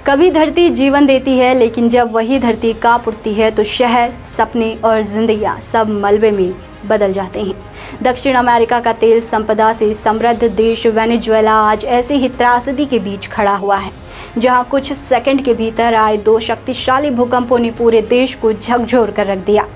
कभी धरती जीवन देती है, लेकिन जब वही धरती कांप उठती है तो शहर, सपने और जिंदगियां सब मलबे में बदल जाते हैं। दक्षिण अमेरिका का तेल संपदा से समृद्ध देश वेनेजुएला आज ऐसी ही त्रासदी के बीच खड़ा हुआ है, जहां कुछ सेकंड के भीतर आए दो शक्तिशाली भूकंपों ने पूरे देश को झकझोर कर रख दिया।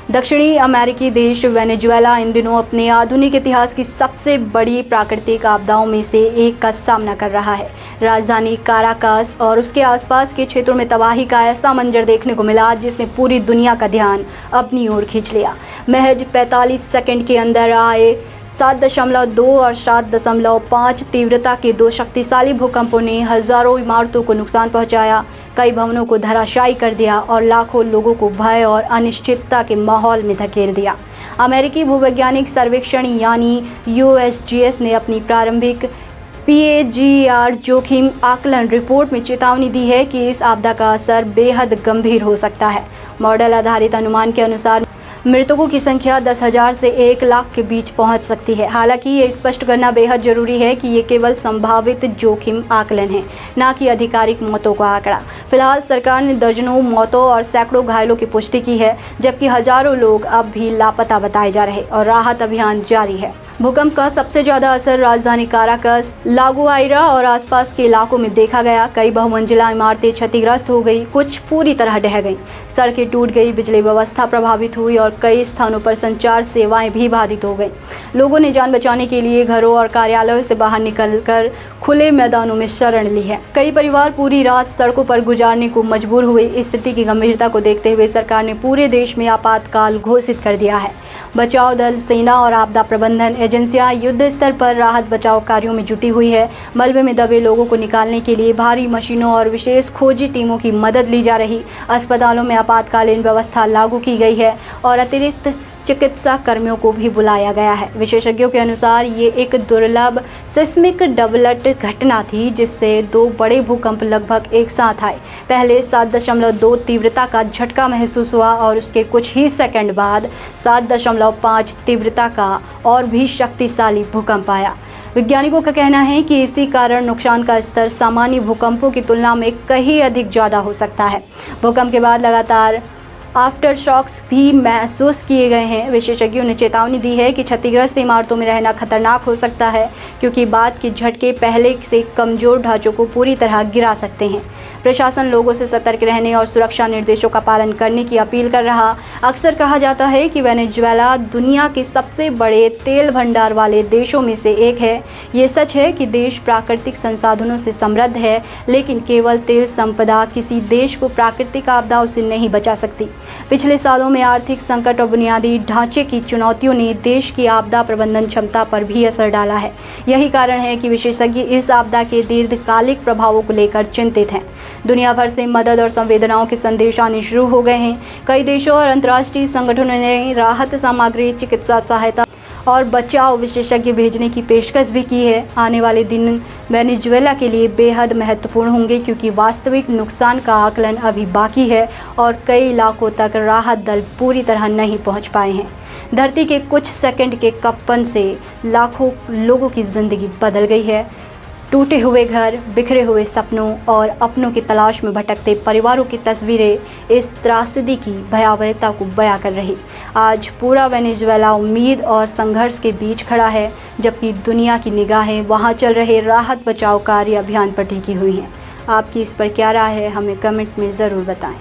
दक्षिणी अमेरिकी देश वेनेजुएला इन दिनों अपने आधुनिक इतिहास की सबसे बड़ी प्राकृतिक आपदाओं में से एक का सामना कर रहा है। राजधानी काराकास और उसके आसपास के क्षेत्रों में तबाही का ऐसा मंजर देखने को मिला जिसने पूरी दुनिया का ध्यान अपनी ओर खींच लिया। महज 45 सेकंड के अंदर आए 7.2 और 7.5 तीव्रता के दो शक्तिशाली भूकंपों ने हजारों इमारतों को नुकसान पहुंचाया, कई भवनों को धराशायी कर दिया और लाखों लोगों को भय और अनिश्चितता के माहौल में धकेल दिया। अमेरिकी भूवैज्ञानिक सर्वेक्षण यानी USGS ने अपनी प्रारंभिक PAGR जोखिम आकलन रिपोर्ट में चेतावनी दी है कि इस आपदा का असर बेहद गंभीर हो सकता है। मॉडल आधारित अनुमान के अनुसार मृतकों की संख्या 10,000 से 1 लाख के बीच पहुंच सकती है। हालांकि ये स्पष्ट करना बेहद जरूरी है कि ये केवल संभावित जोखिम आकलन है, न कि आधिकारिक मौतों का आंकड़ा। फिलहाल सरकार ने दर्जनों मौतों और सैकड़ों घायलों की पुष्टि की है, जबकि हजारों लोग अब भी लापता बताए जा रहे और राहत अभियान जारी है। भूकंप का सबसे ज्यादा असर राजधानी काराकस, लागुआइरा और आसपास के इलाकों में देखा गया। कई बहुमंजिला इमारतें क्षतिग्रस्त हो गई, कुछ पूरी तरह ढह गईं, सड़कें टूट गई, बिजली व्यवस्था प्रभावित हुई और कई स्थानों पर संचार सेवाएं भी बाधित हो गईं। लोगों ने जान बचाने के लिए घरों और कार्यालयों से बाहर निकलकर खुले मैदानों में शरण ली है। कई परिवार पूरी रात सड़कों पर गुजारने को मजबूर हुए। इस स्थिति की गंभीरता को देखते हुए सरकार ने पूरे देश में आपातकाल घोषित कर दिया है। बचाव दल, सेना और आपदा प्रबंधन एजेंसियां युद्ध स्तर पर राहत बचाव कार्यों में जुटी हुई है। मलबे में दबे लोगों को निकालने के लिए भारी मशीनों और विशेष खोजी टीमों की मदद ली जा रही। अस्पतालों में आपातकालीन व्यवस्था लागू की गई है और अतिरिक्त चिकित्सा कर्मियों को भी बुलाया गया है। विशेषज्ञों के अनुसार ये एक दुर्लभ सिस्मिक डबलट घटना थी, जिससे दो बड़े भूकंप लगभग एक साथ आए। पहले 7.2 तीव्रता का झटका महसूस हुआ और उसके कुछ ही सेकंड बाद 7.5 तीव्रता का और भी शक्तिशाली भूकंप आया। वैज्ञानिकों का कहना है कि इसी कारण नुकसान का स्तर सामान्य भूकंपों की तुलना में कहीं अधिक ज़्यादा हो सकता है। भूकंप के बाद लगातार आफ्टर शॉक्स भी महसूस किए गए हैं। विशेषज्ञों ने चेतावनी दी है कि क्षतिग्रस्त इमारतों में रहना खतरनाक हो सकता है, क्योंकि बाद के झटके पहले से कमजोर ढांचों को पूरी तरह गिरा सकते हैं। प्रशासन लोगों से सतर्क रहने और सुरक्षा निर्देशों का पालन करने की अपील कर रहा। अक्सर कहा जाता है कि वेनेजुएला दुनिया के सबसे बड़े तेल भंडार वाले देशों में से एक है। ये सच है कि देश प्राकृतिक संसाधनों से समृद्ध है, लेकिन केवल तेल संपदा किसी देश को प्राकृतिक आपदाओं से नहीं बचा सकती। पिछले सालों में आर्थिक संकट और बुनियादी ढांचे की चुनौतियों ने देश की आपदा प्रबंधन क्षमता पर भी असर डाला है। यही कारण है कि विशेषज्ञ इस आपदा के दीर्घकालिक प्रभावों को लेकर चिंतित हैं। दुनिया भर से मदद और संवेदनाओं के संदेश आने शुरू हो गए हैं। कई देशों और अंतर्राष्ट्रीय संगठनों ने राहत सामग्री, चिकित्सा सहायता और बचाव विशेषज्ञ भेजने की पेशकश भी की है। आने वाले दिन वेनेजुएला के लिए बेहद महत्वपूर्ण होंगे, क्योंकि वास्तविक नुकसान का आकलन अभी बाकी है और कई इलाकों तक राहत दल पूरी तरह नहीं पहुंच पाए हैं। धरती के कुछ सेकंड के कंपन से लाखों लोगों की जिंदगी बदल गई है। टूटे हुए घर, बिखरे हुए सपनों और अपनों की तलाश में भटकते परिवारों की तस्वीरें इस त्रासदी की भयावहता को बयां कर रही। आज पूरा वेनेजुएला उम्मीद और संघर्ष के बीच खड़ा है, जबकि दुनिया की निगाहें वहां चल रहे राहत बचाव कार्य अभियान पर टिकी हुई हैं। आपकी इस पर क्या राय है, हमें कमेंट में ज़रूर बताएं।